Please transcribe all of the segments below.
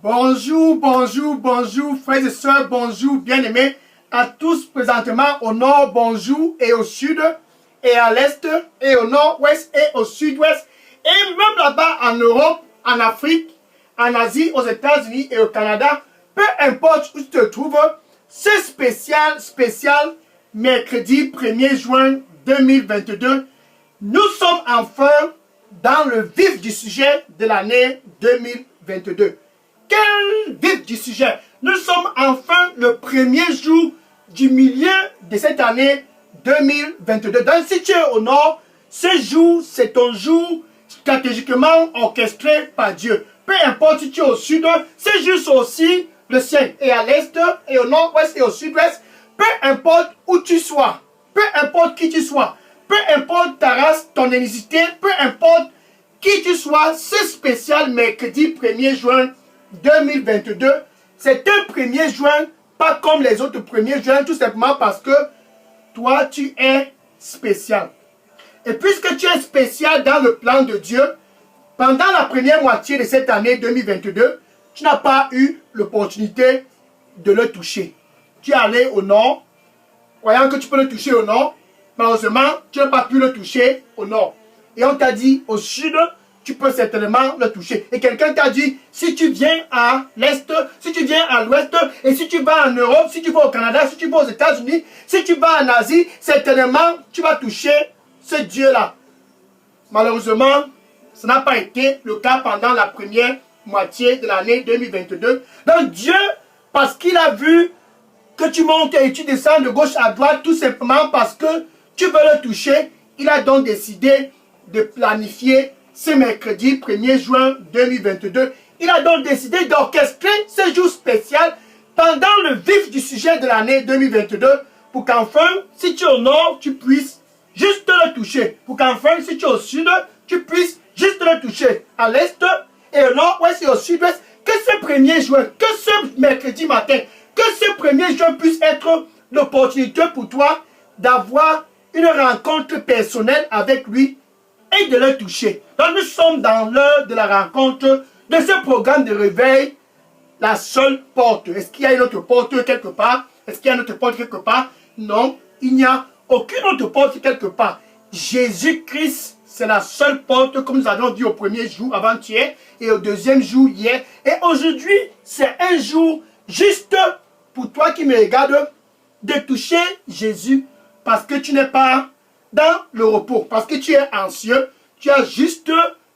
Bonjour, bonjour, bonjour, frères et sœurs, bonjour, bien-aimés à tous présentement au nord, bonjour, et au sud, et à l'est, et au nord-ouest, et au sud-ouest, et même là-bas en Europe, en Afrique, en Asie, aux États-Unis et au Canada, peu importe où tu te trouves, c'est spécial, mercredi 1er juin 2022. Nous sommes enfin dans le vif du sujet de l'année 2022. Quel vif du sujet! Nous sommes enfin le premier jour du milieu de cette année 2022. Donc si tu es au nord, ce jour, c'est ton jour stratégiquement orchestré par Dieu. Peu importe si tu es au sud, ce jour c'est aussi le ciel. Et à l'est, et au nord-ouest, et au sud-ouest, peu importe où tu sois, peu importe qui tu sois, peu importe ta race, ton ethnicité, peu importe qui tu sois, ce spécial mercredi 1er juin 2022, c'est un 1er juin, pas comme les autres 1er juin, tout simplement parce que toi, tu es spécial. Et puisque tu es spécial dans le plan de Dieu, pendant la première moitié de cette année 2022, tu n'as pas eu l'opportunité de le toucher. Tu es allé au nord, croyant que tu peux le toucher au nord, malheureusement, tu n'as pas pu le toucher au nord. Et on t'a dit au sud, tu peux certainement le toucher. Et quelqu'un t'a dit, si tu viens à l'est, si tu viens à l'ouest, et si tu vas en Europe, si tu vas au Canada, si tu vas aux États-Unis, si tu vas en Asie, certainement, tu vas toucher ce Dieu-là. Malheureusement, ça n'a pas été le cas pendant la première moitié de l'année 2022. Donc Dieu, parce qu'il a vu que tu montes et tu descends de gauche à droite, tout simplement parce que tu veux le toucher, il a donc décidé de planifier ce mercredi 1er juin 2022. Il a donc décidé d'orchestrer ce jour spécial pendant le vif du sujet de l'année 2022 pour qu'enfin, si tu es au nord, tu puisses juste le toucher. Pour qu'enfin, si tu es au sud, tu puisses juste le toucher. À l'est et au nord-ouest et au sud-ouest, que ce 1er juin, que ce mercredi matin, que ce 1er juin puisse être l'opportunité pour toi d'avoir une rencontre personnelle avec lui et de le toucher. Donc nous sommes dans l'heure de la rencontre de ce programme de réveil, la seule porte. Est-ce qu'il y a une autre porte quelque part? Est-ce qu'il y a une autre porte quelque part? Non, il n'y a aucune autre porte quelque part. Jésus-Christ, c'est la seule porte, comme nous avons dit au premier jour avant-hier et au deuxième jour hier. Et aujourd'hui, c'est un jour juste pour toi qui me regardes de toucher Jésus parce que tu n'es pas dans le repos, parce que tu es anxieux, tu as juste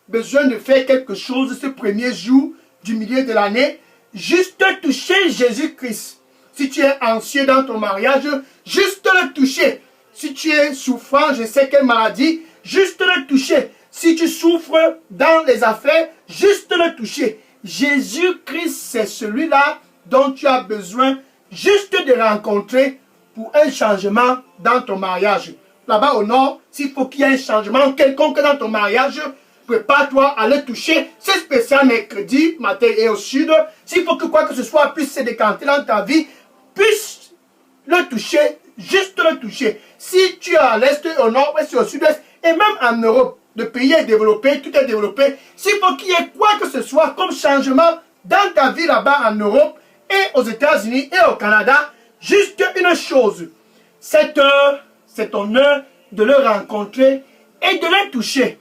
besoin de faire quelque chose ce premier jour du milieu de l'année, juste toucher Jésus-Christ. Si tu es anxieux dans ton mariage, juste le toucher. Si tu es souffrant, je sais quelle maladie, juste le toucher. Si tu souffres dans les affaires, juste le toucher. Jésus-Christ, c'est celui-là dont tu as besoin juste de rencontrer pour un changement dans ton mariage. Là-bas au nord, s'il faut qu'il y ait un changement quelconque dans ton mariage, prépare-toi à le toucher. C'est spécial mercredi matin et au sud. S'il faut que quoi que ce soit puisse se décanter dans ta vie, puisse le toucher, juste le toucher. Si tu es à l'est, au nord, ouest et au sud-est, et même en Europe, le pays est développé, tout est développé. S'il faut qu'il y ait quoi que ce soit comme changement dans ta vie là-bas en Europe et aux États-Unis et au Canada, juste une chose. Cette heure, c'est ton heure de le rencontrer et de le toucher.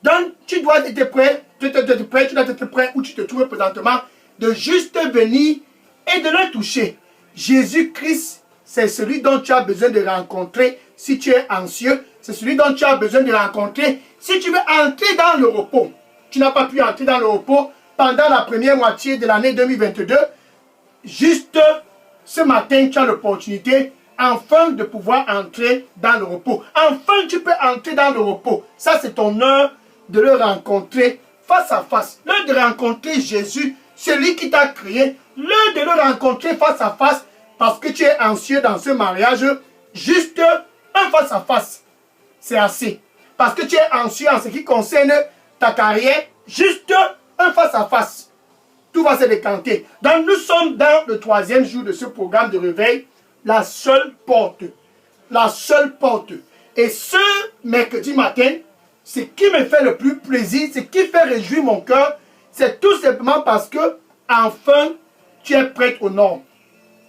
Donc, tu dois être prêt, tu dois être prêt où tu te trouves présentement, de juste venir et de le toucher. Jésus-Christ, c'est celui dont tu as besoin de rencontrer si tu es anxieux. C'est celui dont tu as besoin de rencontrer si tu veux entrer dans le repos. Tu n'as pas pu entrer dans le repos pendant la première moitié de l'année 2022. Juste ce matin, tu as l'opportunité enfin de pouvoir entrer dans le repos. Enfin, tu peux entrer dans le repos. Ça, c'est ton heure de le rencontrer face à face. L'heure de rencontrer Jésus, celui qui t'a créé. L'heure de le rencontrer face à face parce que tu es anxieux dans ce mariage. Juste un face à face, c'est assez. Parce que tu es anxieux en ce qui concerne ta carrière. Juste un face à face. Tout va se décanter. Donc, nous sommes dans le 3e jour de ce programme de réveil. La seule porte. La seule porte. Et ce mercredi matin, ce qui me fait le plus plaisir, ce qui fait réjouir mon cœur, c'est tout simplement parce que enfin, tu es prête au nord.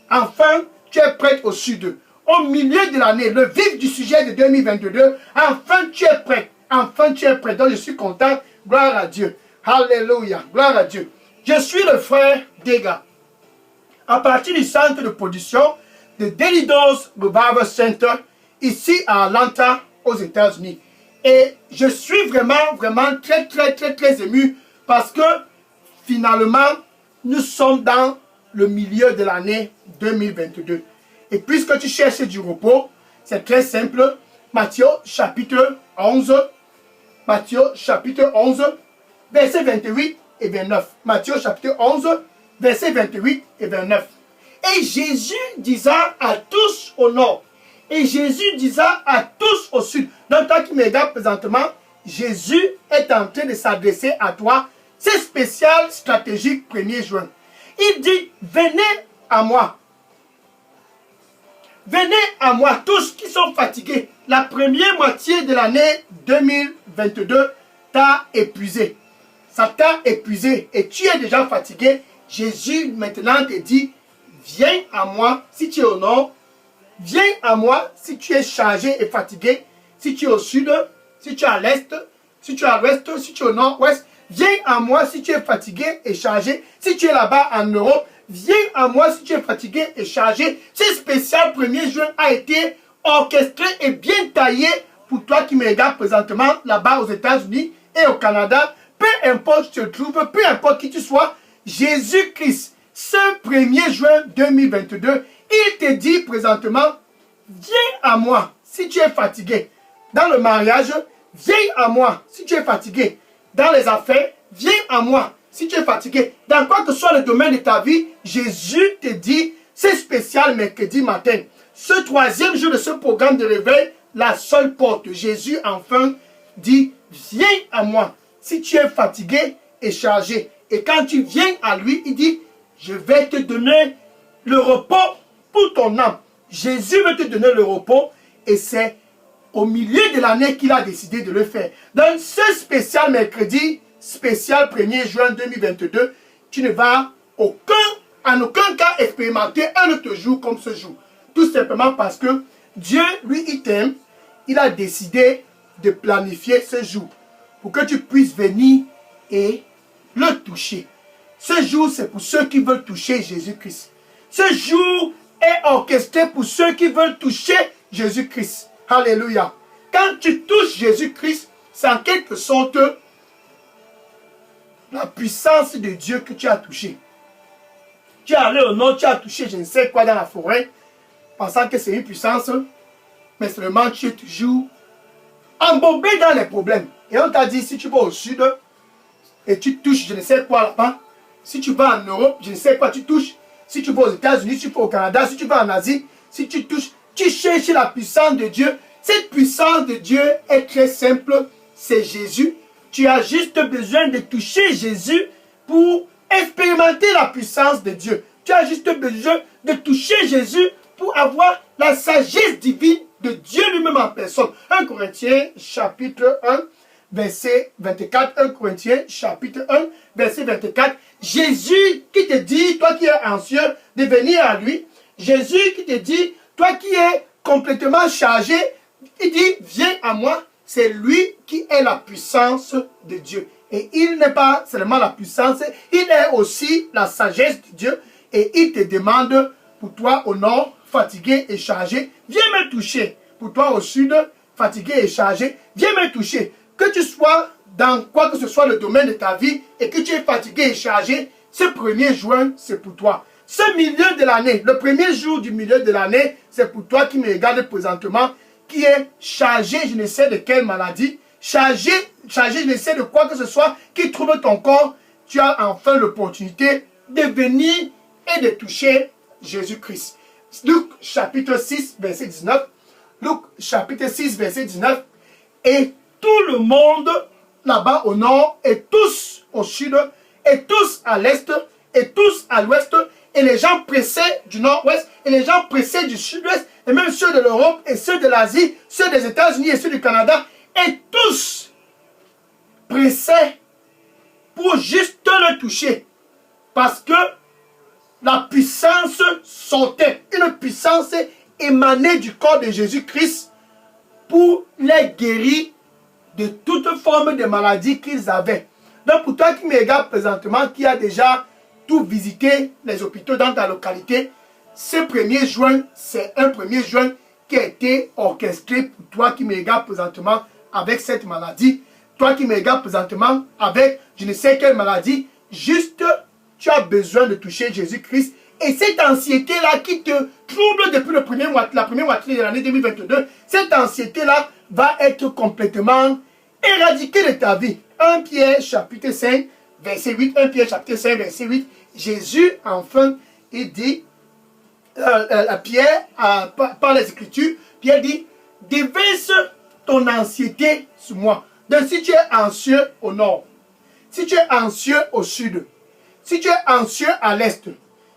Enfin, tu es prête au sud. Au milieu de l'année, le vif du sujet de 2022, enfin, tu es prête. Enfin, tu es prête. Donc, je suis content. Gloire à Dieu. Alléluia. Gloire à Dieu. Je suis le frère Dega. À partir du centre de production de Delidos Revival Center, ici à Atlanta, aux États-Unis. Et je suis vraiment très ému parce que finalement, nous sommes dans le milieu de l'année 2022. Et puisque tu cherches du repos, c'est très simple. Matthieu chapitre 11, Matthieu chapitre 11, versets 28 et 29. Matthieu chapitre 11, versets 28 et 29. Et Jésus disant à tous au nord, et Jésus disant à tous au sud. Donc toi qui me regardes présentement, Jésus est en train de s'adresser à toi. C'est spécial, stratégique, 1er juin. Il dit, venez à moi. Venez à moi, tous qui sont fatigués. La première moitié de l'année 2022 t'a épuisé. Ça t'a épuisé et tu es déjà fatigué. Jésus maintenant te dit, viens à moi si tu es au nord. Viens à moi si tu es chargé et fatigué. Si tu es au sud, si tu es à l'est, si tu es à l'ouest, si tu es au nord-ouest. Viens à moi si tu es fatigué et chargé. Si tu es là-bas en Europe, viens à moi si tu es fatigué et chargé. Ce spécial 1er juin a été orchestré et bien taillé pour toi qui me regardes présentement là-bas aux États-Unis et au Canada. Peu importe où tu te trouves, peu importe qui tu sois, Jésus-Christ, ce 1er juin 2022, il te dit présentement, viens à moi si tu es fatigué. Dans le mariage, viens à moi si tu es fatigué. Dans les affaires, viens à moi si tu es fatigué. Dans quoi que soit le domaine de ta vie, Jésus te dit, c'est spécial mercredi matin. Ce 3e jour de ce programme de réveil, la seule porte. Jésus enfin dit, viens à moi si tu es fatigué et chargé. Et quand tu viens à lui, il dit, je vais te donner le repos pour ton âme. Jésus veut te donner le repos et c'est au milieu de l'année qu'il a décidé de le faire. Dans ce spécial mercredi, spécial 1er juin 2022, tu ne vas en aucun cas expérimenter un autre jour comme ce jour. Tout simplement parce que Dieu, lui, il t'aime. Il a décidé de planifier ce jour pour que tu puisses venir et le toucher. Ce jour, c'est pour ceux qui veulent toucher Jésus-Christ. Ce jour est orchestré pour ceux qui veulent toucher Jésus-Christ. Alléluia. Quand tu touches Jésus-Christ, c'est en quelque sorte la puissance de Dieu que tu as touché. Tu es allé au nord, tu as touché je ne sais quoi dans la forêt, pensant que c'est une puissance, mais seulement tu es toujours embourbé dans les problèmes. Et on t'a dit, si tu vas au sud et tu touches je ne sais quoi là-bas, si tu vas en Europe, je ne sais quoi tu touches, si tu vas aux États-Unis, si tu vas au Canada, si tu vas en Asie, si tu touches, tu cherches la puissance de Dieu. Cette puissance de Dieu est très simple, c'est Jésus. Tu as juste besoin de toucher Jésus pour expérimenter la puissance de Dieu. Tu as juste besoin de toucher Jésus pour avoir la sagesse divine de Dieu lui-même en personne. 1 Corinthiens chapitre 1, verset 24. 1 Corinthiens chapitre 1, verset 24. Jésus qui te dit, toi qui es anxieux, de venir à lui. Jésus qui te dit, toi qui es complètement chargé, il dit, viens à moi. C'est lui qui est la puissance de Dieu. Et il n'est pas seulement la puissance, il est aussi la sagesse de Dieu. Et il te demande, pour toi au nord, fatigué et chargé, viens me toucher. Pour toi au sud, fatigué et chargé, viens me toucher. Que tu sois dans quoi que ce soit le domaine de ta vie et que tu es fatigué et chargé, ce 1er juin, c'est pour toi. Ce milieu de l'année, le 1er jour du milieu de l'année, c'est pour toi qui me regarde présentement, qui est chargé, je ne sais de quelle maladie, chargé, je ne sais de quoi que ce soit, qui trouble ton corps, tu as enfin l'opportunité de venir et de toucher Jésus-Christ. Luc chapitre 6, verset 19. Luc chapitre 6, verset 19. Et tout le monde là-bas au nord, et tous au sud, et tous à l'est, et tous à l'ouest, et les gens pressés du nord-ouest, et les gens pressés du sud-ouest, et même ceux de l'Europe, et ceux de l'Asie, ceux des États-Unis et ceux du Canada, et tous pressés pour juste le toucher. Parce que la puissance sortait, une puissance émanée du corps de Jésus-Christ pour les guérir de toute forme de maladie qu'ils avaient. Donc pour toi qui me regarde présentement, qui a déjà tout visité les hôpitaux dans ta localité, ce 1er juin, c'est un 1er juin qui a été orchestré pour toi qui me regarde présentement avec cette maladie. Toi qui me regardes présentement avec je ne sais quelle maladie, juste tu as besoin de toucher Jésus-Christ. Et cette anxiété-là qui te trouble depuis la première moitié de l'année 2022, cette anxiété-là va être complètement éradiquée de ta vie. 1 Pierre chapitre 5, verset 8. 1 Pierre chapitre 5, verset 8. Jésus, enfin, il dit, Pierre, par les Écritures, Pierre dit, déverse ton anxiété sur moi. Donc si tu es anxieux au nord, si tu es anxieux au sud, si tu es anxieux à l'est,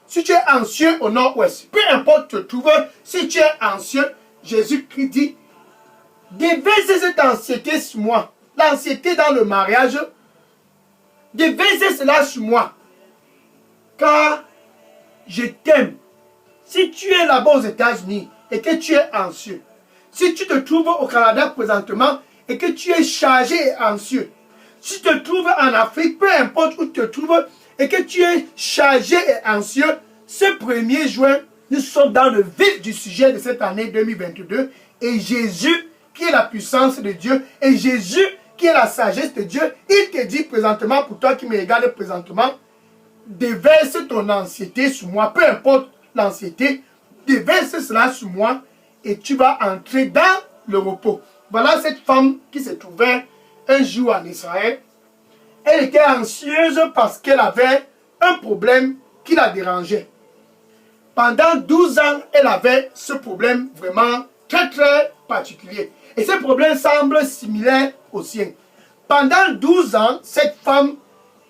si tu es anxieux au nord-ouest, peu importe où tu te trouves, si tu es anxieux, Jésus-Christ dit, déverse cette anxiété sur moi. L'anxiété dans le mariage, déverse cela sur moi. Car je t'aime. Si tu es là-bas aux États-Unis et que tu es anxieux, si tu te trouves au Canada présentement et que tu es chargé et anxieux, si tu te trouves en Afrique, peu importe où tu te trouves, et que tu es chargé et anxieux, ce 1er juin, nous sommes dans le vif du sujet de cette année 2022. Et Jésus, qui est la puissance de Dieu, et Jésus, qui est la sagesse de Dieu, il te dit présentement, pour toi qui me regardes présentement, déverse ton anxiété sur moi, peu importe l'anxiété, déverse cela sur moi, et tu vas entrer dans le repos. Voilà cette femme qui se trouvait un jour en Israël. Elle était anxieuse parce qu'elle avait un problème qui la dérangeait. Pendant 12 ans, elle avait ce problème vraiment très très particulier. Et ce problème semble similaire au sien. Pendant 12 ans, cette femme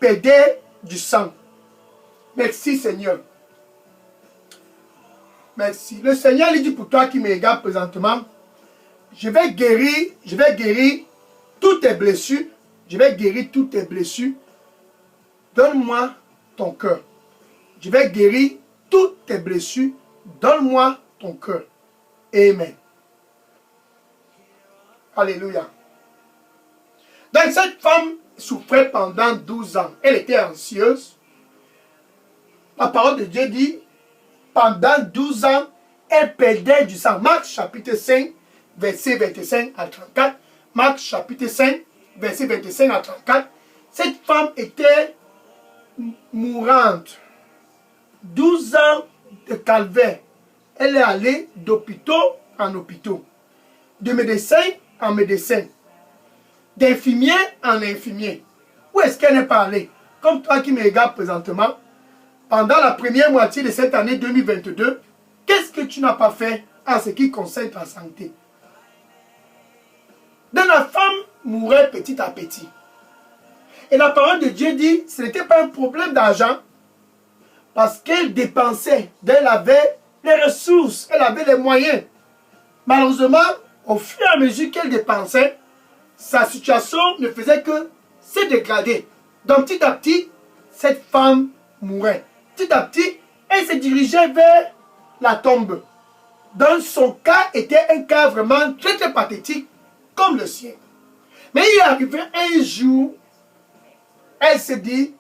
perdait du sang. Merci Seigneur. Merci. Le Seigneur lui dit pour toi qui me regarde présentement, je vais guérir toutes tes blessures. Je vais guérir toutes tes blessures. Donne-moi ton cœur. Je vais guérir toutes tes blessures. Donne-moi ton cœur. Amen. Alléluia. Donc cette femme souffrait pendant 12 ans. Elle était anxieuse. La parole de Dieu dit, pendant 12 ans, elle perdait du sang. Marc chapitre 5, verset 25 à 34. Marc chapitre 5, verset 25 à 34. Cette femme était mourante. 12 ans de calvaire. Elle est allée d'hôpitaux en hôpitaux. De médecin en médecin. D'infirmier en infirmier. Où est-ce qu'elle est pas allée? Comme toi qui me regardes présentement, pendant la première moitié de cette année 2022, qu'est-ce que tu n'as pas fait en ce qui concerne ta santé? Donc la femme mourait petit à petit. Et la parole de Dieu dit, ce n'était pas un problème d'argent, parce qu'elle dépensait, elle avait les ressources, elle avait les moyens. Malheureusement, au fur et à mesure qu'elle dépensait, sa situation ne faisait que se dégrader. Donc petit à petit, cette femme mourait. Petit à petit, elle se dirigeait vers la tombe. Donc son cas était un cas vraiment très très pathétique, comme le sien. Mais il est arrivé un jour, elle se dit,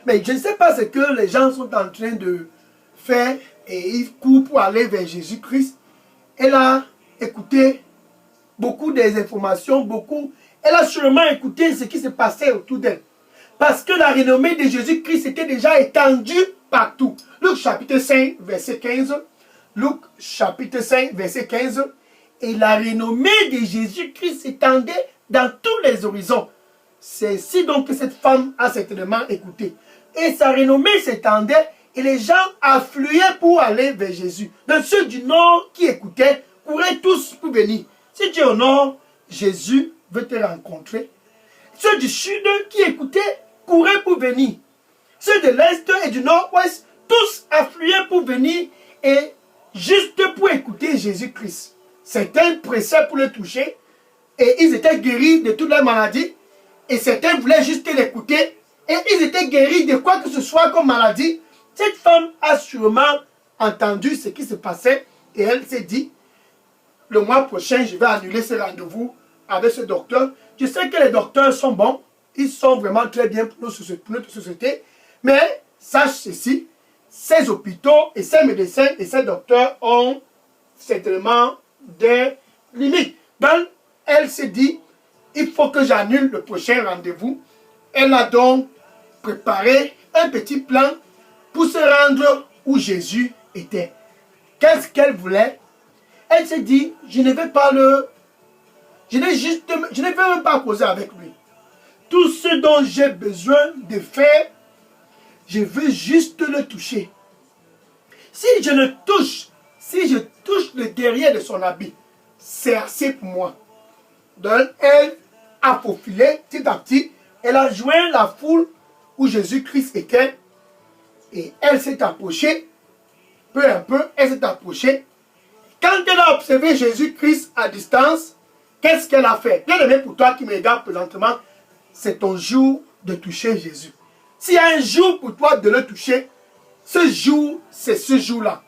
mais je ne sais pas ce que les gens sont en train de faire et ils courent pour aller vers Jésus-Christ. Elle a écouté beaucoup des informations, elle a sûrement écouté ce qui se passait autour d'elle. Parce que la renommée de Jésus-Christ était déjà étendue partout. Luc chapitre 5, verset 15. Luc chapitre 5, verset 15. Et la renommée de Jésus-Christ s'étendait dans tous les horizons. C'est ainsi donc que cette femme a certainement écouté. Et sa renommée s'étendait et les gens affluaient pour aller vers Jésus. Donc ceux du nord qui écoutaient couraient tous pour venir. Si tu es au nord, Jésus veut te rencontrer. Ceux du sud qui écoutaient couraient pour venir. Ceux de l'est et du nord-ouest, tous affluaient pour venir et juste pour écouter Jésus-Christ. Certains pressaient pour le toucher et ils étaient guéris de toutes leurs maladies. Et certains voulaient juste l'écouter et ils étaient guéris de quoi que ce soit comme maladie. Cette femme a sûrement entendu ce qui se passait et elle s'est dit, le mois prochain, je vais annuler ce rendez-vous avec ce docteur. Je sais que les docteurs sont bons, ils sont vraiment très bien pour notre société, mais sache ceci, ces hôpitaux et ces médecins et ces docteurs ont certainement des limites. Donc, elle s'est dit, il faut que j'annule le prochain rendez-vous. Elle a donc préparé un petit plan pour se rendre où Jésus était. Qu'est-ce qu'elle voulait? Elle s'est dit, je ne vais même pas causer avec lui. Tout ce dont j'ai besoin de faire, je veux juste le toucher. Si je touche le derrière de son habit, c'est assez pour moi. Donc, elle a faufilé petit à petit, elle a joint la foule où Jésus-Christ était et elle s'est approchée, peu à peu, elle s'est approchée. Quand elle a observé Jésus-Christ à distance, qu'est-ce qu'elle a fait? Bien aimé, pour toi qui me regardes présentement, c'est ton jour de toucher Jésus. S'il y a un jour pour toi de le toucher, ce jour, c'est ce jour-là.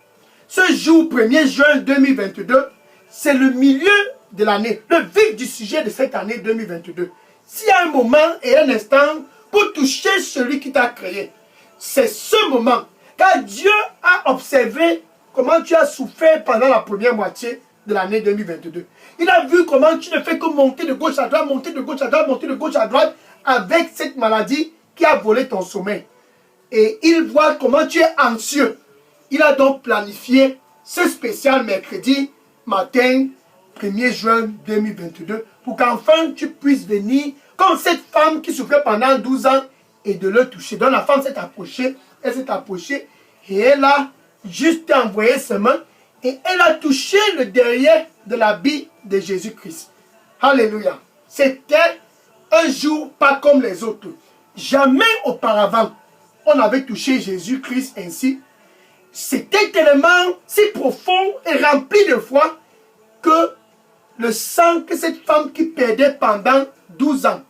Ce jour, 1er juin 2022, c'est le milieu de l'année, le vif du sujet de cette année 2022. S'il y a un moment et un instant pour toucher celui qui t'a créé, c'est ce moment. Car Dieu a observé comment tu as souffert pendant la première moitié de l'année 2022. Il a vu comment tu ne fais que monter de gauche à droite, monter de gauche à droite, monter de gauche à droite avec cette maladie qui a volé ton sommeil. Et il voit comment tu es anxieux. Il a donc planifié ce spécial mercredi matin, 1er juin 2022, pour qu'enfin tu puisses venir comme cette femme qui souffrait pendant 12 ans et de le toucher. Donc la femme s'est approchée, et elle a juste envoyé ses mains et elle a touché le derrière de l'habit de Jésus-Christ. Alléluia. C'était un jour pas comme les autres. Jamais auparavant, on avait touché Jésus-Christ ainsi. C'était tellement si profond et rempli de foi que le sang que cette femme qui perdait pendant 12 ans,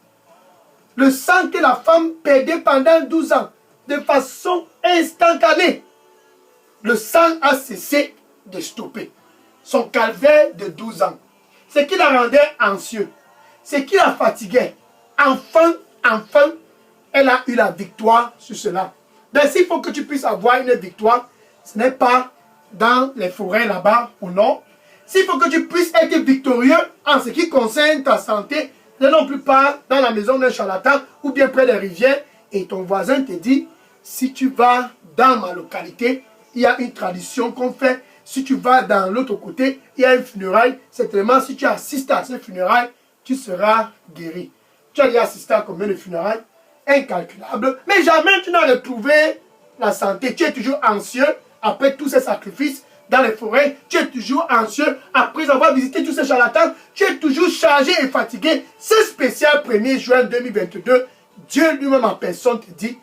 le sang que la femme perdait pendant 12 ans, de façon instantanée, le sang a cessé de stopper. Son calvaire de 12 ans. Ce qui la rendait anxieux, ce qui la fatiguait. Enfin, elle a eu la victoire sur cela. Mais s'il faut que tu puisses avoir une victoire, ce n'est pas dans les forêts là-bas ou non. S'il faut que tu puisses être victorieux en ce qui concerne ta santé, ne non plus pas dans la maison d'un charlatan ou bien près des rivières et ton voisin te dit, si tu vas dans ma localité, il y a une tradition qu'on fait. Si tu vas dans l'autre côté, il y a une funéraille. Certainement, si tu assistes à ces funérailles, tu seras guéri. Tu as déjà assisté à combien de funérailles? Incalculable. Mais jamais tu n'as retrouvé la santé. Tu es toujours anxieux après tous ces sacrifices dans les forêts. Tu es toujours anxieux après avoir visité tous ces charlatans. Tu es toujours chargé et fatigué. Ce spécial 1er juin 2022, Dieu lui-même en personne te dit,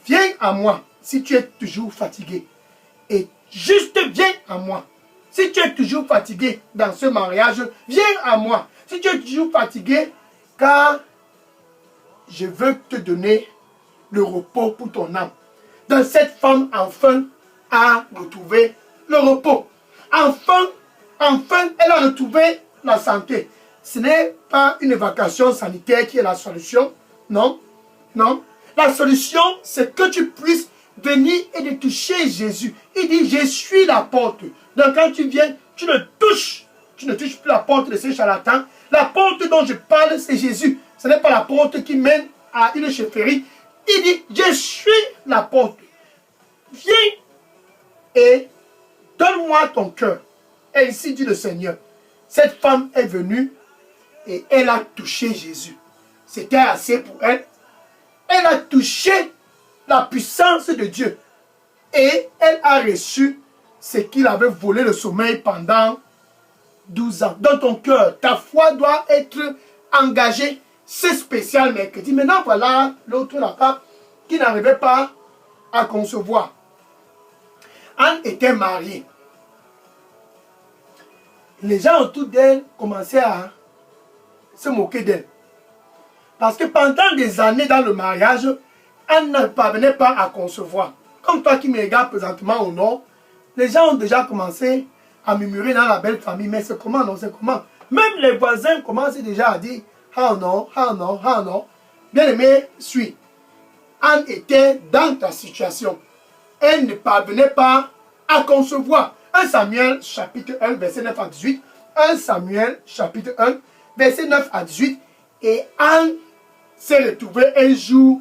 viens à moi si tu es toujours fatigué. Et juste viens à moi. Si tu es toujours fatigué dans ce mariage, viens à moi. Si tu es toujours fatigué, car je veux te donner le repos pour ton âme. Donc cette femme enfin a retrouvé le repos. Enfin, elle a retrouvé la santé. Ce n'est pas une évacuation sanitaire qui est la solution. Non, non. La solution, c'est que tu puisses venir et de toucher Jésus. Il dit, je suis la porte. Donc quand tu viens, tu ne touches plus la porte de ces charlatans. La porte dont je parle, c'est Jésus. Ce n'est pas la porte qui mène à une chefferie. Il dit, je suis la porte. Viens et donne-moi ton cœur. Et ici dit le Seigneur, cette femme est venue et elle a touché Jésus. C'était assez pour elle. Elle a touché la puissance de Dieu. Et elle a reçu ce qu'il avait volé le sommeil pendant 12 ans. Dans ton cœur, ta foi doit être engagée. C'est spécial mercredi. Maintenant, voilà l'autre là-bas qui n'arrivait pas à concevoir. Anne était mariée. Les gens autour d'elle commençaient à se moquer d'elle. Parce que pendant des années dans le mariage, Anne ne parvenait pas à concevoir. Comme toi qui me regardes présentement au nord, les gens ont déjà commencé à murmurer dans la belle famille, mais c'est comment, non, c'est comment. Même les voisins commencent déjà à dire, ah non, ah non, ah non. Bien aimé, suis. Anne était dans ta situation. Elle ne parvenait pas à concevoir. 1 Samuel chapitre 1, verset 9 à 18. 1 Samuel chapitre 1, verset 9 à 18. Et Anne s'est retrouvée un jour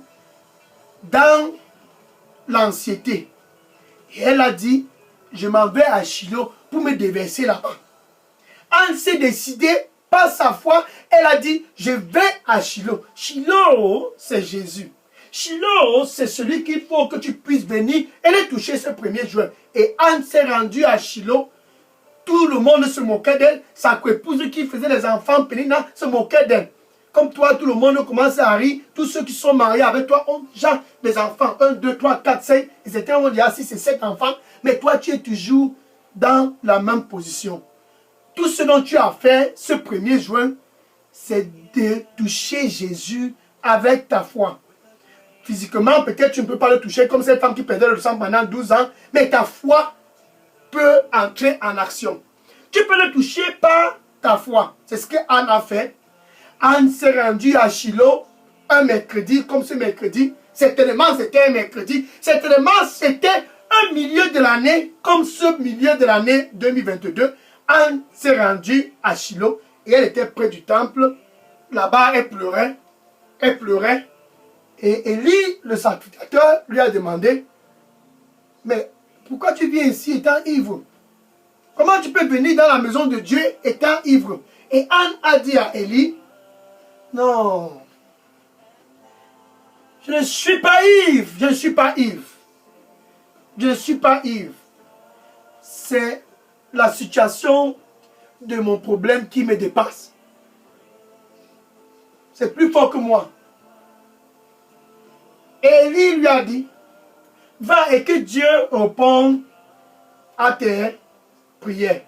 dans l'anxiété. Et elle a dit, je m'en vais à Shiloh pour me déverser là-bas. Anne s'est décidée par sa foi, elle a dit, je vais à Shiloh. Shiloh, c'est Jésus. Shiloh, c'est celui qu'il faut que tu puisses venir et le toucher ce 1er juin. Et Anne s'est rendue à Shiloh. Tout le monde se moquait d'elle. Sa coépouse qui faisait les enfants, Pénina, se moquait d'elle. Comme toi, tout le monde commence à rire. Tous ceux qui sont mariés avec toi ont déjà des enfants. 1, 2, 3, 4, 5. Ils étaient on dit 6 et 7 enfants. Mais toi, tu es toujours dans la même position. Tout ce dont tu as fait ce 1er juin, c'est de toucher Jésus avec ta foi. Physiquement, peut-être tu ne peux pas le toucher comme cette femme qui perdait le sang pendant 12 ans, mais ta foi peut entrer en action. Tu peux le toucher par ta foi. C'est ce que Anne a fait. Anne s'est rendue à Shiloh un mercredi, comme ce mercredi. Certainement, c'était un mercredi. Certainement, c'était un milieu de l'année, comme ce milieu de l'année 2022. Anne s'est rendue à Shiloh et elle était près du temple. Là-bas, elle pleurait. Elle pleurait. Et Élie, le sacrificateur, lui a demandé, mais pourquoi tu viens ici étant ivre? Comment tu peux venir dans la maison de Dieu étant ivre? Et Anne a dit à Élie, non, je ne suis pas ivre, je ne suis pas ivre. Je ne suis pas ivre. C'est la situation de mon problème qui me dépasse. C'est plus fort que moi. Et Élie lui a dit, va et que Dieu réponde à tes prières.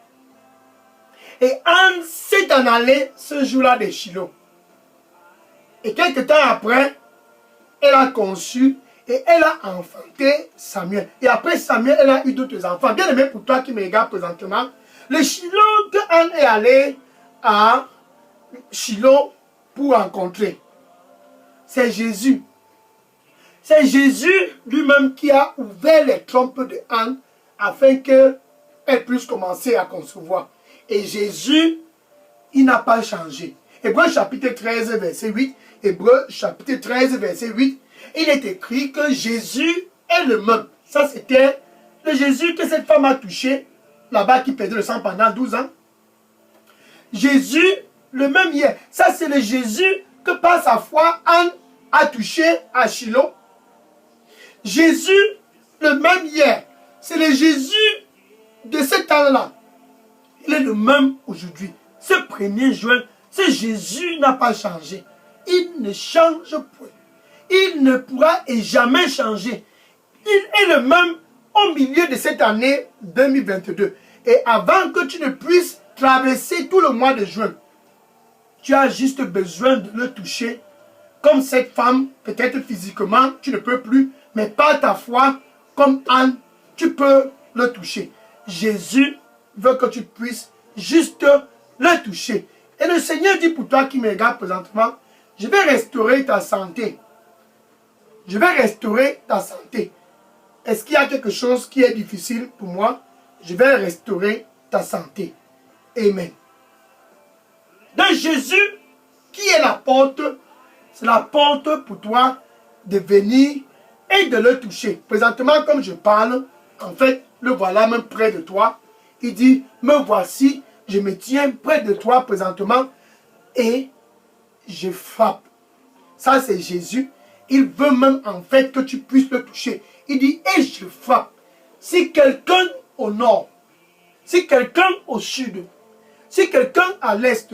Et Anne s'est en allée ce jour-là de Shiloh. Et quelque temps après, elle a conçu et elle a enfanté Samuel. Et après Samuel, elle a eu d'autres enfants. Bien aimé pour toi qui me regarde présentement, le Shiloh que Anne est allée à Shiloh pour rencontrer, c'est Jésus. C'est Jésus lui-même qui a ouvert les trompes de Anne afin qu'elle puisse commencer à concevoir. Et Jésus, il n'a pas changé. Hébreux chapitre 13, verset 8. Hébreux chapitre 13, verset 8. Il est écrit que Jésus est le même. Ça, c'était le Jésus que cette femme a touché, là-bas, qui perdait le sang pendant 12 ans. Jésus, le même hier. Ça, c'est le Jésus que par sa foi, Anne a touché à Shiloh. Jésus, le même hier. C'est le Jésus de ce temps-là. Il est le même aujourd'hui. Ce 1er juin, ce Jésus n'a pas changé. Il ne change point. Il ne pourra et jamais changer. Il est le même au milieu de cette année 2022. Et avant que tu ne puisses traverser tout le mois de juin, tu as juste besoin de le toucher. Comme cette femme, peut-être physiquement, tu ne peux plus, mais par ta foi, comme Anne, tu peux le toucher. Jésus veut que tu puisses juste le toucher. Et le Seigneur dit pour toi qui me regarde présentement, je vais restaurer ta santé. Je vais restaurer ta santé. Est-ce qu'il y a quelque chose qui est difficile pour moi? Je vais restaurer ta santé. Amen. Donc Jésus, qui est la porte, c'est la porte pour toi de venir et de le toucher. Présentement, comme je parle, en fait, le voilà même près de toi. Il dit, me voici, je me tiens près de toi présentement et je frappe. Ça, c'est Jésus. Il veut même en fait que tu puisses le toucher. Il dit, et je frappe. Si quelqu'un au nord, si quelqu'un au sud, si quelqu'un à l'est,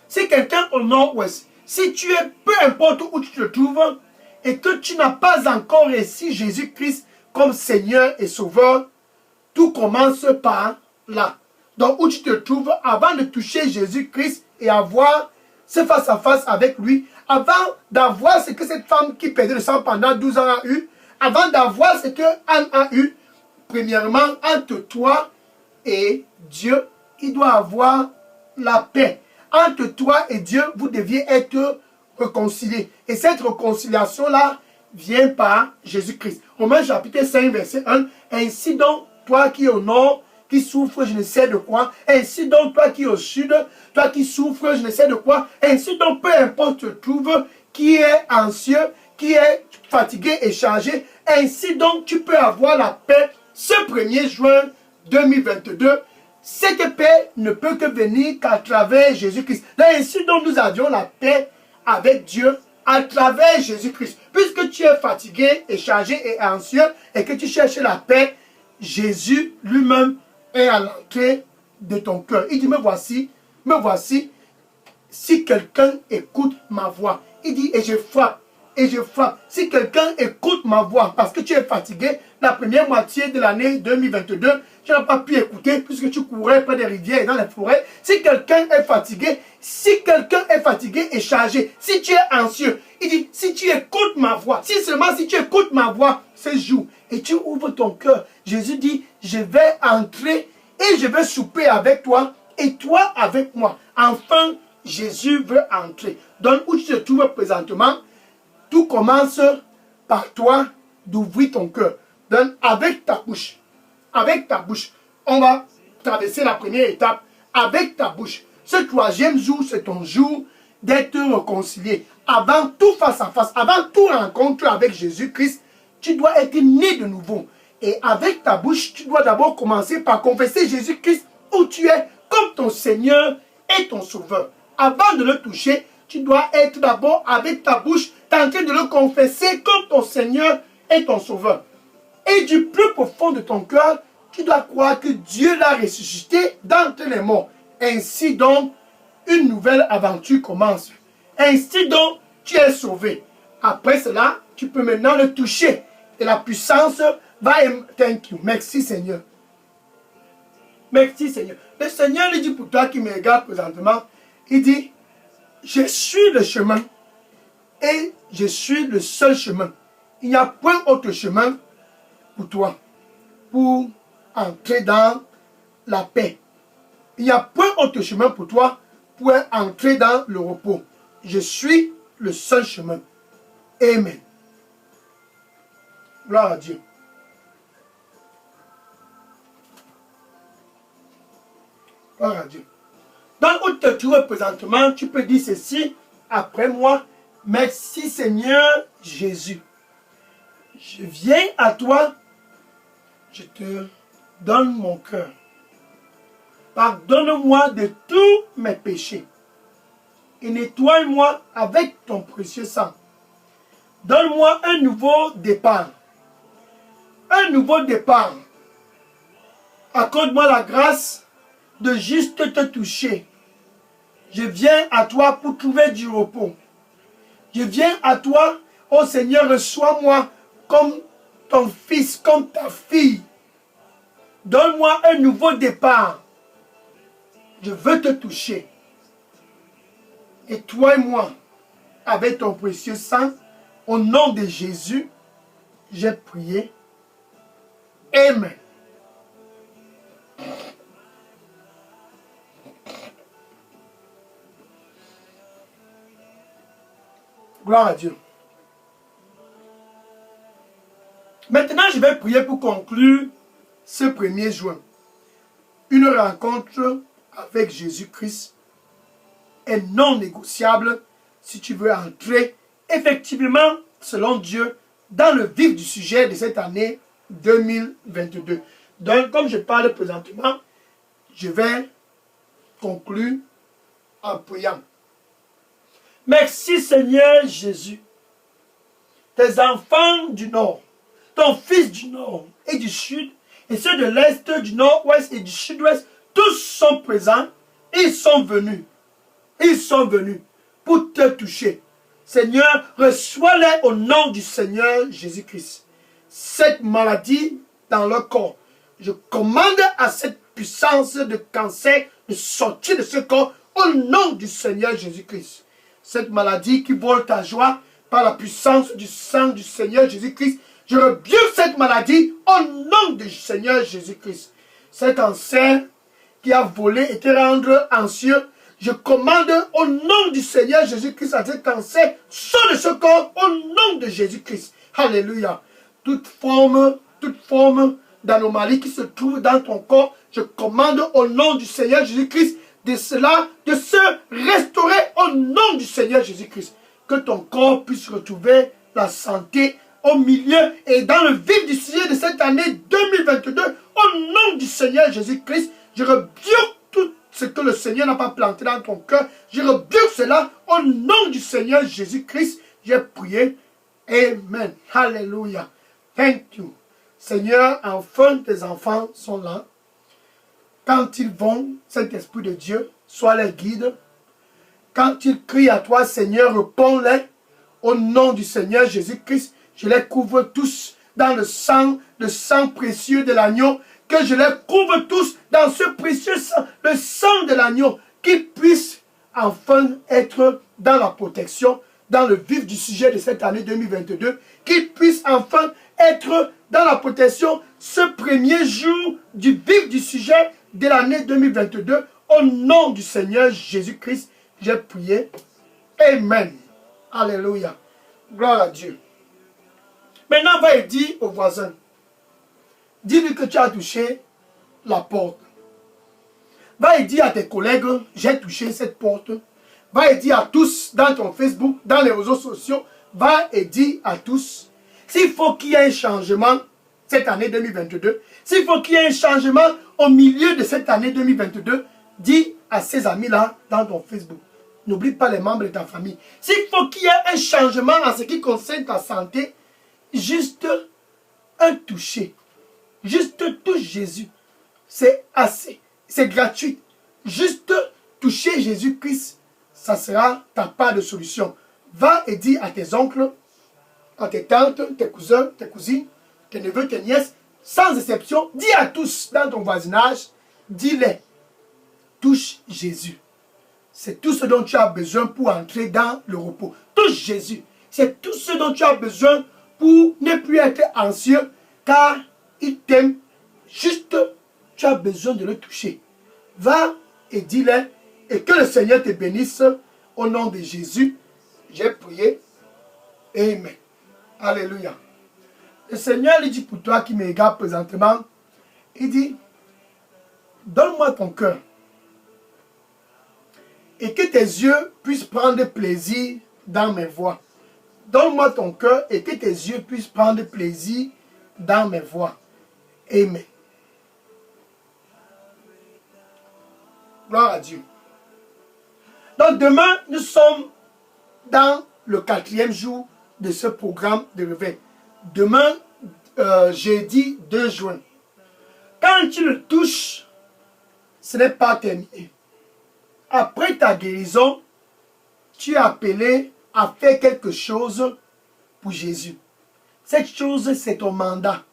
si quelqu'un au nord-ouest, si tu es, peu importe où tu te trouves, et que tu n'as pas encore reçu Jésus-Christ comme Seigneur et Sauveur, tout commence par là. Donc où tu te trouves, avant de toucher Jésus-Christ et avoir ce face-à-face avec lui, avant d'avoir ce que cette femme qui perdait le sang pendant 12 ans a eu, avant d'avoir ce que Anne a eu, premièrement, entre toi et Dieu, il doit avoir la paix. Entre toi et Dieu, vous deviez être réconciliés. Et cette réconciliation-là vient par Jésus-Christ. Romains chapitre 5, verset 1. Ainsi donc, toi qui es au nord, qui souffre, je ne sais de quoi. Ainsi donc, toi qui es au sud, toi qui souffres, je ne sais de quoi. Ainsi donc, peu importe tu te trouves, qui est anxieux, qui est fatigué et chargé. Ainsi donc, tu peux avoir la paix ce 1er juin 2022. Cette paix ne peut que venir qu'à travers Jésus-Christ. Ainsi donc, nous avions la paix avec Dieu à travers Jésus-Christ. Puisque tu es fatigué et chargé et anxieux et que tu cherches la paix, Jésus lui-même est à l'entrée de ton cœur. Il dit, me voici, si quelqu'un écoute ma voix. Il dit, et je frappe. Si quelqu'un écoute ma voix, parce que tu es fatigué, la première moitié de l'année 2022, tu n'as pas pu écouter puisque tu courais près des rivières et dans les forêts. Si quelqu'un est fatigué, et chargé, si tu es anxieux, il dit, si tu écoutes ma voix, si tu écoutes ma voix ce jour et tu ouvres ton cœur, Jésus dit, je vais entrer et je vais souper avec toi et toi avec moi. Enfin, Jésus veut entrer. Donc, où tu te trouves présentement, tout commence par toi d'ouvrir ton cœur. Donc, avec ta bouche, on va traverser la première étape. Avec ta bouche. Ce 3e jour, c'est ton jour d'être réconcilié. Avant tout face à face, avant toute rencontre avec Jésus-Christ, tu dois être né de nouveau. Et avec ta bouche, tu dois d'abord commencer par confesser Jésus-Christ où tu es comme ton Seigneur et ton Sauveur. Avant de le toucher, tu dois être d'abord avec ta bouche, tenter de le confesser comme ton Seigneur et ton Sauveur. Et du plus profond de ton cœur, tu dois croire que Dieu l'a ressuscité d'entre les morts. Ainsi donc, une nouvelle aventure commence. Ainsi donc, tu es sauvé. Après cela, tu peux maintenant le toucher. Et la puissance va... Thank you. Merci Seigneur. Merci Seigneur. Le Seigneur lui dit pour toi qui me regarde présentement, il dit, je suis le chemin et je suis le seul chemin. Il n'y a point autre chemin pour toi, pour entrer dans la paix. Il n'y a point autre chemin pour toi pour entrer dans le repos. Je suis le seul chemin. Amen. Gloire à Dieu. Gloire à Dieu. Donc, où te trouves présentement, tu peux dire ceci après moi. Merci Seigneur Jésus. Je viens à toi, je te donne mon cœur. Pardonne-moi de tous mes péchés et nettoie-moi avec ton précieux sang. Donne-moi un nouveau départ. Un nouveau départ. Accorde-moi la grâce de juste te toucher. Je viens à toi pour trouver du repos. Je viens à toi, ô Seigneur, reçois-moi comme ton fils, comme ta fille. Donne-moi un nouveau départ. Je veux te toucher. Et toi et moi, avec ton précieux sang, au nom de Jésus, j'ai prié. Amen. Gloire à Dieu. Maintenant, je vais prier pour conclure ce 1er juin. Une rencontre avec Jésus-Christ est non négociable si tu veux entrer effectivement, selon Dieu, dans le vif du sujet de cette année 2022. Donc, comme je parle présentement, je vais conclure en priant. Merci Seigneur Jésus. Tes enfants du Nord, ton fils du Nord et du Sud, et ceux de l'Est, du Nord-Ouest et du Sud-Ouest, tous sont présents. Ils sont venus. Ils sont venus pour te toucher. Seigneur, reçois-les au nom du Seigneur Jésus-Christ. Cette maladie dans leur corps, je commande à cette puissance de cancer de sortir de ce corps au nom du Seigneur Jésus-Christ. cette maladie qui vole ta joie par la puissance du sang du Seigneur Jésus-Christ. Je rebuke cette maladie au nom du Seigneur Jésus-Christ. Cet cancer qui a volé et te rendre anxieux, je commande au nom du Seigneur Jésus-Christ à ce cancer, sort de ce corps au nom de Jésus-Christ. Alléluia. Toute forme d'anomalie qui se trouve dans ton corps, je commande au nom du Seigneur Jésus-Christ de cela, de se restaurer au nom du Seigneur Jésus-Christ. Que ton corps puisse retrouver la santé au milieu et dans le vif du sujet de cette année 2022. Au nom du Seigneur Jésus-Christ, je rebuke tout ce que le Seigneur n'a pas planté dans ton cœur. Je rebuke cela au nom du Seigneur Jésus-Christ. J'ai prié. Amen. Alléluia. Thank you. Seigneur, enfin tes enfants sont là. Quand ils vont, Saint-Esprit de Dieu, sois leur guide. Quand ils crient à toi, Seigneur, réponds-les. Au nom du Seigneur Jésus-Christ, je les couvre tous dans le sang précieux de l'agneau. Que je les couvre tous dans ce précieux sang, le sang de l'agneau. Qu'ils puissent enfin être dans la protection, dans le vif du sujet de cette année 2022. Qu'ils puissent enfin être dans la protection ce premier jour du vif du sujet de l'année 2022. Au nom du Seigneur Jésus-Christ, j'ai prié. Amen. Alléluia. Gloire à Dieu. Maintenant, va et dis au voisin. Dis-lui que tu as touché la porte. Va et dis à tes collègues, j'ai touché cette porte. Va et dis à tous dans ton Facebook, dans les réseaux sociaux. Va et dis à tous. S'il faut qu'il y ait un changement cette année 2022, s'il faut qu'il y ait un changement au milieu de cette année 2022, dis à ces amis-là dans ton Facebook. N'oublie pas les membres de ta famille. S'il faut qu'il y ait un changement en ce qui concerne ta santé, juste un toucher. Juste touche Jésus. C'est assez. C'est gratuit. Juste toucher Jésus-Christ, ça sera ta part de solution. Va et dis à tes oncles, à tes tantes, tes cousins, tes cousines, tes neveux, tes nièces, sans exception, dis à tous dans ton voisinage, dis-les, touche Jésus. C'est tout ce dont tu as besoin pour entrer dans le repos. Touche Jésus. C'est tout ce dont tu as besoin pour ne plus être anxieux, car il t'aime. Juste, tu as besoin de le toucher. Va et dis-le, et que le Seigneur te bénisse au nom de Jésus. J'ai prié. Amen. Alléluia. Le Seigneur lui dit pour toi qui me regarde présentement, il dit, donne-moi ton cœur. Et que tes yeux puissent prendre plaisir dans mes voix. Donne-moi ton cœur et que tes yeux puissent prendre plaisir dans mes voix. Amen. Gloire à Dieu. Donc demain, nous sommes dans le 4e jour de ce programme de réveil. Demain, jeudi 2 juin. Quand tu le touches, ce n'est pas terminé. Après ta guérison, tu es appelé à faire quelque chose pour Jésus. Cette chose, c'est ton mandat.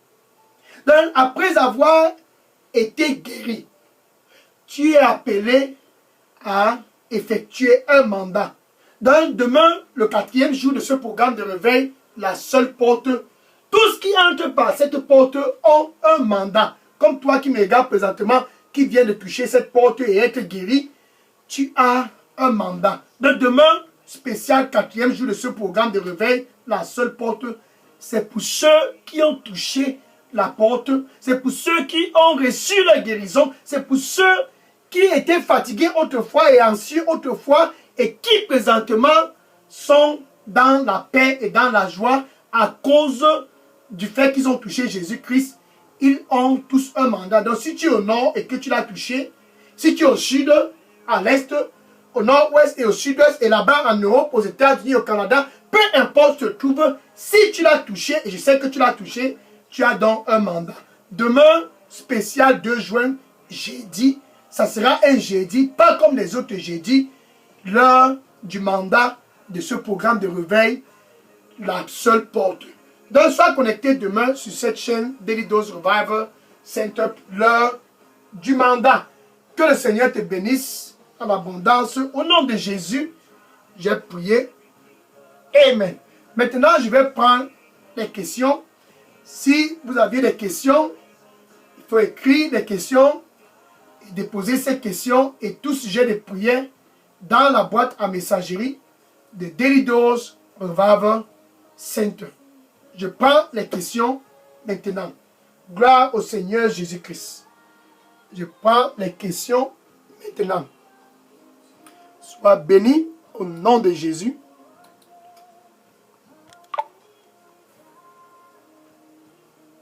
Donc, après avoir été guéri, tu es appelé à effectuer un mandat. Donc, demain, le 4e jour de ce programme de réveil, la seule porte, tous qui entrent par cette porte ont un mandat. Comme toi qui me regardes présentement, qui viens de toucher cette porte et être guéri, tu as un mandat. Donc, demain, spécial 4e jour de ce programme de réveil, la seule porte, c'est pour ceux qui ont touché la porte, c'est pour ceux qui ont reçu la guérison, c'est pour ceux qui étaient fatigués autrefois et anxieux autrefois et qui présentement sont dans la paix et dans la joie à cause du fait qu'ils ont touché Jésus-Christ. Ils ont tous un mandat. Donc si tu es au nord et que tu l'as touché, si tu es au sud, à l'est, au nord-ouest et au sud-ouest et là-bas en Europe, aux États-Unis, au Canada, peu importe où tu te trouves, si tu l'as touché, et je sais que tu l'as touché, tu as donc un mandat. Demain, spécial 2 juin, jeudi, ça sera un jeudi, pas comme les autres jeudis, l'heure du mandat de ce programme de réveil, la seule porte. Donc, sois connecté demain sur cette chaîne Daily Dose Revival Center, l'heure du mandat. Que le Seigneur te bénisse en abondance. Au nom de Jésus, J'ai prié. Amen. Maintenant, je vais prendre les questions. Si vous aviez des questions, il faut écrire des questions, et déposer ces questions et tout sujet de prière dans la boîte à messagerie de Daily Dose Revival Center. Je prends les questions maintenant. Gloire au Seigneur Jésus-Christ. Je prends les questions maintenant. Sois béni au nom de Jésus.